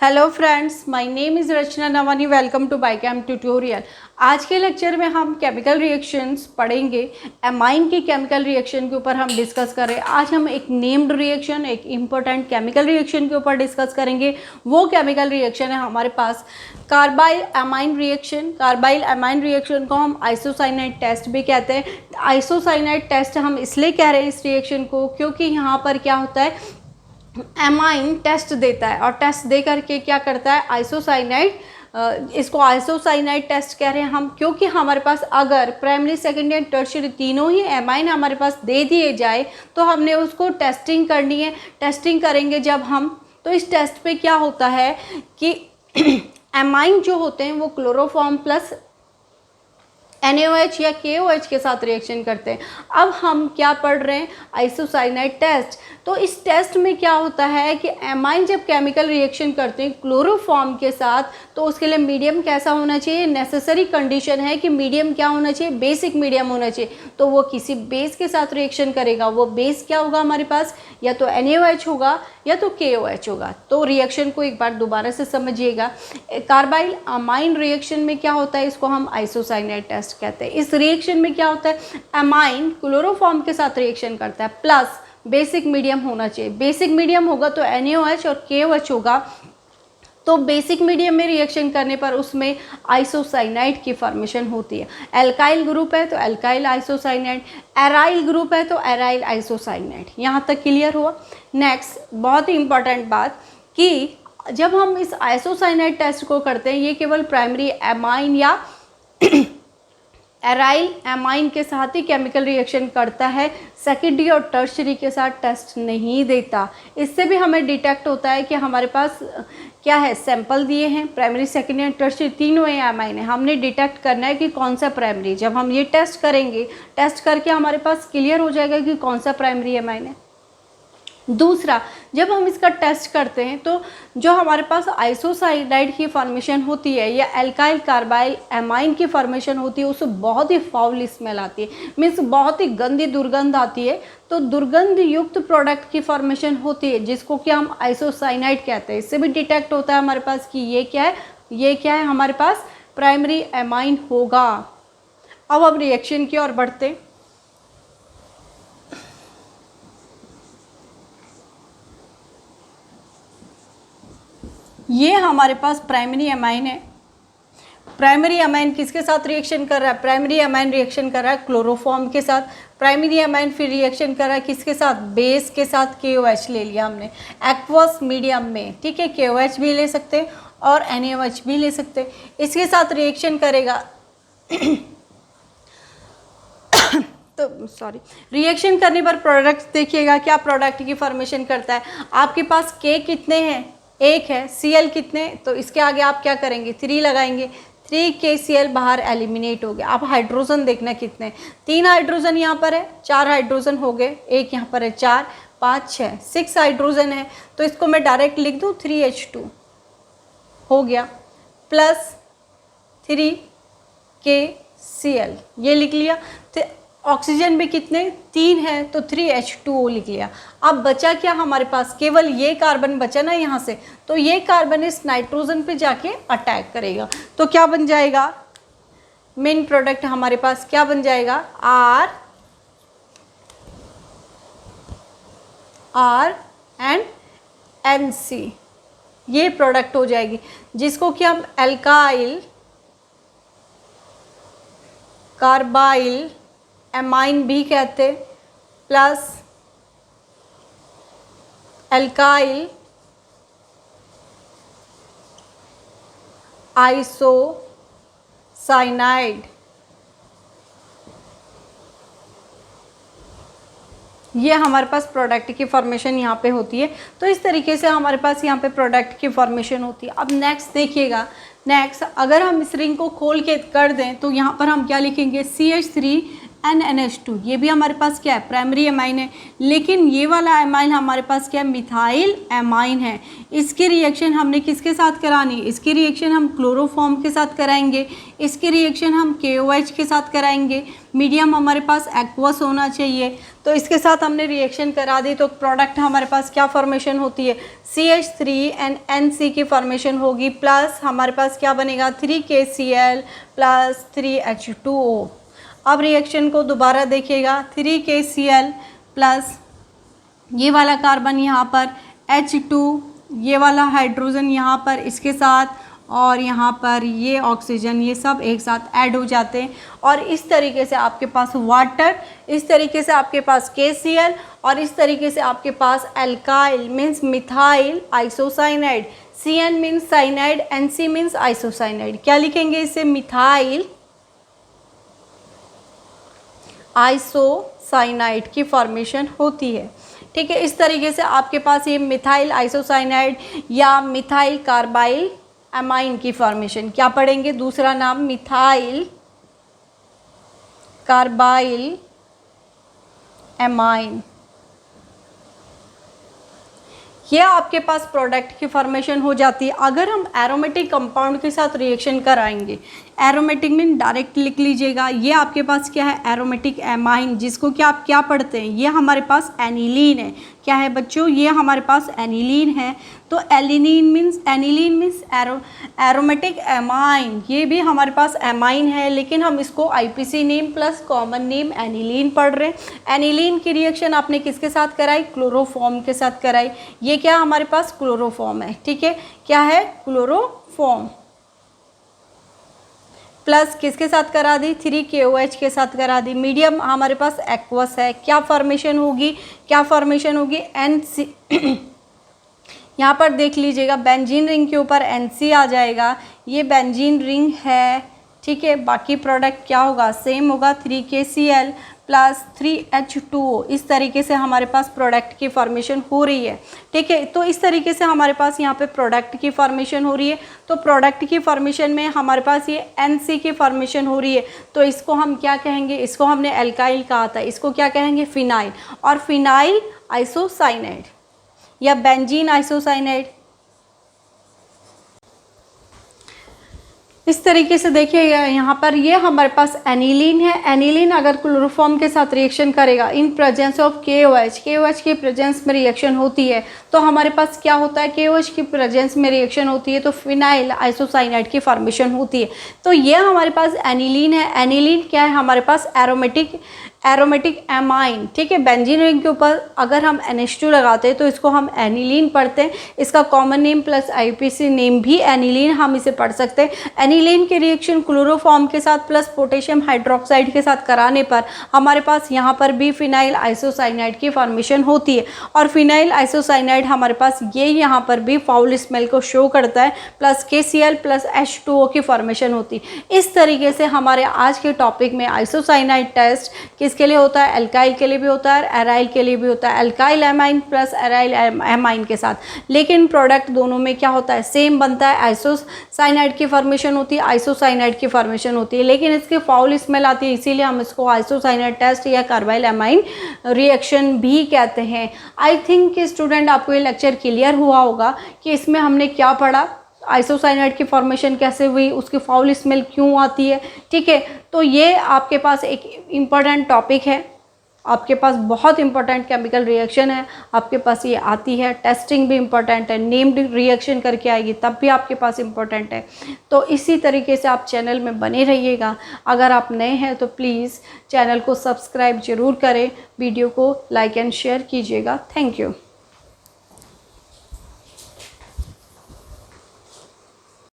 Hello friends, my name is Rachna Nawani. Welcome to biochem tutorial. आज के lecture में हम केमिकल रिएक्शंस पढ़ेंगे। एमाइन की केमिकल रिएक्शन के ऊपर हम डिस्कस करें। आज हम एक नेम्ड रिएक्शन, एक इम्पोर्टेंट केमिकल रिएक्शन के ऊपर डिस्कस करेंगे। वो केमिकल रिएक्शन है हमारे पास carbylamine reaction. Carbylamine reaction को हम आइसोसाइनाइड टेस्ट भी कहते हैं। आइसोसाइनाइड टेस्ट हम इसलिए कह रहे हैं इस रिएक्शन को क्योंकि यहाँ पर क्या होता है, एमाइन टेस्ट देता है और टेस्ट दे करके क्या करता है, आइसोसाइनाइड, इसको आइसोसाइनाइड टेस्ट कह रहे हैं हम क्योंकि हमारे पास अगर प्राइमरी सेकेंडरी एंड टर्शियरी तीनों ही एमाइन हमारे पास दे दिए जाए तो हमने उसको टेस्टिंग करनी है। टेस्टिंग करेंगे जब हम, तो इस टेस्ट पे क्या होता है कि एमाइन जो होते हैं वो क्लोरोफॉर्म प्लस NaOH या KOH के साथ रिएक्शन करते हैं। अब हम क्या पढ़ रहे हैं, आइसोसाइनाइड टेस्ट। तो इस टेस्ट में क्या होता है कि एमाइन जब केमिकल रिएक्शन करते हैं क्लोरोफॉर्म के साथ, तो उसके लिए मीडियम कैसा होना चाहिए, नेसेसरी कंडीशन है कि मीडियम क्या होना चाहिए, बेसिक मीडियम होना चाहिए। तो वो किसी बेस के साथ रिएक्शन करेगा। वो बेस क्या होगा हमारे पास, या तो NaOH होगा या तो KOH होगा। तो रिएक्शन को एक बार दोबारा से समझिएगा। कार्बाइल अमाइन रिएक्शन में क्या होता है, इसको हम आइसोसाइनाइड टेस्ट कहते हैं। इस रिएक्शन में क्या होता है, एमाइन क्लोरोफॉर्म के साथ रिएक्शन करता है प्लस बेसिक मीडियम होना चाहिए। बेसिक मीडियम होगा तो NaOH और KOH होगा। तो बेसिक मीडियम में रिएक्शन करने पर उसमें आइसोसाइनाइड की फॉर्मेशन होती है। एल्काइल ग्रुप है तो एल्काइल आइसोसाइनाइड, एराइल ग्रुप है तो एराइल आइसोसाइनाइड। यहाँ तक क्लियर हुआ। नेक्स्ट बहुत ही इंपॉर्टेंट बात कि जब हम इस आइसोसाइनाइड टेस्ट को करते हैं, ये केवल प्राइमरी एमाइन या एराइल एमाइन के साथ ही केमिकल रिएक्शन करता है, सेकेंडरी और टर्शियरी के साथ टेस्ट नहीं देता। इससे भी हमें डिटेक्ट होता है कि हमारे पास क्या है, सैंपल दिए हैं, प्राइमरी सेकेंडरी और टर्शियरी तीनों एमाइन है। हमने डिटेक्ट करना है कि कौन सा प्राइमरी। जब हम ये टेस्ट करेंगे, टेस्ट करके हमारे पास क्लियर हो जाएगा कि कौन सा प्राइमरी एमाइन है। दूसरा, जब हम इसका टेस्ट करते हैं तो जो हमारे पास आइसोसाइनाइड की फॉर्मेशन होती है या एल्काइल कार्बाइल एमाइन की फॉर्मेशन होती है, उससे बहुत ही फाउल स्मेल आती है, मीन्स बहुत ही गंदी दुर्गंध आती है। तो दुर्गंध युक्त प्रोडक्ट की फॉर्मेशन होती है जिसको कि हम आइसोसाइनाइड कहते हैं। इससे भी डिटेक्ट होता है हमारे पास कि ये क्या है, ये क्या है, हमारे पास प्राइमरी एमाइन होगा। अब हम रिएक्शन की ओर बढ़ते हैं। ये हमारे पास प्राइमरी एमाइन है। प्राइमरी एमाइन किसके साथ रिएक्शन कर रहा है, प्राइमरी एमाइन रिएक्शन कर रहा है क्लोरोफॉर्म के साथ। प्राइमरी एमाइन फिर रिएक्शन कर रहा है किसके साथ, बेस के साथ। KOH ले लिया हमने एक्वस मीडियम में, ठीक है। KOH भी ले सकते हैं और NaOH भी ले सकते हैं। इसके साथ रिएक्शन करेगा तो सॉरी, रिएक्शन करने पर प्रोडक्ट देखिएगा क्या प्रोडक्ट की फॉर्मेशन करता है। आपके पास K कितने हैं, एक है। Cl कितने, तो इसके आगे आप क्या करेंगे, 3 लगाएंगे। 3 KCl बाहर एलिमिनेट हो गया। अब हाइड्रोजन देखना कितने, 3 हाइड्रोजन यहाँ पर है, 4 हाइड्रोजन हो गए, एक यहाँ पर है 4, 5, 6, 6 हाइड्रोजन है। तो इसको मैं डायरेक्ट लिख दूँ 3H2 हो गया प्लस 3 KCl, ये लिख लिया। तो ऑक्सीजन भी कितने, 3 है तो 3H2O लिख लिया। अब बचा क्या हमारे पास, केवल ये कार्बन बचा ना यहाँ से, तो ये कार्बन इस नाइट्रोजन पे जाके अटैक करेगा। तो क्या बन जाएगा, मेन प्रोडक्ट हमारे पास क्या बन जाएगा, R एंड NC, ये प्रोडक्ट हो जाएगी जिसको कि हम एल्काइल कार्बाइल एमाइन भी कहते, प्लस एल्काइल आइसोसाइनाइड। ये हमारे पास प्रोडक्ट की फॉर्मेशन यहाँ पे होती है। तो इस तरीके से हमारे पास यहाँ पे प्रोडक्ट की फॉर्मेशन होती है। अब नेक्स्ट देखिएगा, नेक्स्ट अगर हम इस रिंग को खोल के कर दें तो यहाँ पर हम क्या लिखेंगे, CH3 NNH2, ये भी हमारे पास क्या है, प्राइमरी एमाइन है। लेकिन ये वाला एमाइन हमारे पास क्या है, मिथाइल एमाइन है। इसकी रिएक्शन हमने किसके साथ करानी, इसकी रिएक्शन हम क्लोरोफॉर्म के साथ कराएंगे, इसकी रिएक्शन हम KOH के साथ कराएंगे। मीडियम हमारे पास एक्वस होना चाहिए। तो इसके साथ हमने रिएक्शन करा दी तो प्रोडक्ट हमारे पास क्या फॉर्मेशन होती है, CH3 की फॉर्मेशन होगी, प्लस हमारे पास क्या बनेगा, 3KCl प्लस 3H2O। अब रिएक्शन को दोबारा देखिएगा, 3KCl प्लस ये वाला कार्बन यहाँ पर, H2, ये वाला हाइड्रोजन यहाँ पर इसके साथ, और यहाँ पर ये ऑक्सीजन, ये सब एक साथ ऐड हो जाते हैं। और इस तरीके से आपके पास वाटर, इस तरीके से आपके पास KCl, और इस तरीके से आपके पास alkyl means methyl isocyanide. CN means cyanide, NC means isocyanide. क्या लिखेंगे इसे, मिथाइल आइसोसाइनाइड की फॉर्मेशन होती है। ठीक है, इस तरीके से आपके पास ये मिथाइल आइसोसाइनाइड या मिथाइल कार्बाइल एमाइन की फॉर्मेशन क्या पढ़ेंगे, दूसरा नाम मिथाइल कार्बाइल एमाइन। ये आपके पास प्रोडक्ट की फॉर्मेशन हो जाती है। अगर हम एरोमेटिक कंपाउंड के साथ रिएक्शन कराएंगे, एरोमेटिक मीन डायरेक्ट लिख लीजिएगा, ये आपके पास क्या है, एरोमेटिक एमाइन, जिसको क्या आप क्या पढ़ते हैं, ये हमारे पास एनिलीन है। क्या है बच्चों, ये हमारे पास एनिलीन है। तो एनिलीन मीन्स एरोमेटिक एमाइन, ये भी हमारे पास एमाइन है, लेकिन हम इसको IPC name plus common name aniline पढ़ रहे हैं। एनिलीन की रिएक्शन आपने किसके साथ कराई, क्लोरोफॉर्म के साथ कराई। ये क्या हमारे पास क्लोरोफॉर्म है। ठीक है, क्या है, क्लोरोफॉर्म, प्लस किसके साथ करा दी, 3KOH के साथ करा दी। मीडियम हमारे पास एक्वस है। क्या फॉर्मेशन होगी, NC यहाँ पर देख लीजिएगा, बेंजीन रिंग के ऊपर NC आ जाएगा, ये बेंजीन रिंग है। ठीक है, बाकी प्रोडक्ट क्या होगा, सेम होगा, 3KCl प्लस 3H2O। इस तरीके से हमारे पास प्रोडक्ट की फॉर्मेशन हो रही है। ठीक है, तो इस तरीके से हमारे पास यहाँ पे प्रोडक्ट की फॉर्मेशन हो रही है। तो प्रोडक्ट की फॉर्मेशन में हमारे पास ये NC की फॉर्मेशन हो रही है, तो इसको हम क्या कहेंगे, इसको हमने एल्काइल कहा था, इसको क्या कहेंगे, फिनाइल। और फिनाइल आइसोसाइनाइड या बेंजीन आइसोसाइनाइड। इस तरीके से देखिएगा, यहाँ पर ये हमारे पास एनिलीन है। एनिलीन अगर क्लोरोफॉर्म के साथ रिएक्शन करेगा इन प्रेजेंस ऑफ KOH की प्रेजेंस में रिएक्शन होती है, तो हमारे पास क्या होता है, KOH की प्रेजेंस में रिएक्शन होती है तो फिनाइल आइसोसाइनाइड की फॉर्मेशन होती है। तो ये हमारे पास एनिलीन है। एनिलीन क्या है, हमारे पास एरोमेटिक एमाइन। ठीक है, बेंजीन रिंग के ऊपर अगर हम NH2 लगाते हैं तो इसको हम एनिलीन पढ़ते हैं। इसका common name plus IPC name भी एनिलीन हम इसे पढ़ सकते हैं। एनिलीन की रिएक्शन क्लोरोफॉर्म के साथ प्लस पोटेशियम हाइड्रोक्साइड के साथ कराने पर हमारे पास यहाँ पर भी फिनाइल आइसोसाइनाइड की फॉर्मेशन होती है। और फिनाइल आइसोसाइनाइड हमारे पास ये यहाँ पर भी फाउल स्मेल को शो करता है, प्लस KCl प्लस H2O की फॉर्मेशन होती है। इस तरीके से हमारे आज के टॉपिक में आइसोसाइनाइड टेस्ट किसके लिए होता है, एल्काइल के लिए भी होता है, एराइल के लिए भी होता है। Alkyl amine plus aryl amine के साथ, लेकिन प्रोडक्ट दोनों में क्या होता है, सेम बनता है। आइसोसाइनाइड की फॉर्मेशन होती है, आइसोसाइनाइड की फॉर्मेशन होती है, लेकिन इसकी फाउल स्मेल आती है, इसीलिए हम इसको आइसोसाइनाइड टेस्ट या कार्बाइल एमाइन रिएक्शन भी कहते हैं। आई थिंक कि स्टूडेंट आपको ये लेक्चर क्लियर हुआ होगा कि इसमें हमने क्या पढ़ा, आइसोसाइनाइड की फॉर्मेशन कैसे हुई, उसकी फाउल स्मेल क्यों आती है। ठीक है, तो ये आपके पास एक इम्पॉर्टेंट टॉपिक है, आपके पास बहुत इंपॉर्टेंट केमिकल रिएक्शन है, आपके पास ये आती है। टेस्टिंग भी इम्पॉर्टेंट है, नेम्ड रिएक्शन करके आएगी तब भी आपके पास इम्पॉर्टेंट है। तो इसी तरीके से आप चैनल में बने रहिएगा। अगर आप नए हैं तो प्लीज़ चैनल को सब्सक्राइब ज़रूर करें, वीडियो को लाइक एंड शेयर कीजिएगा। Thank you.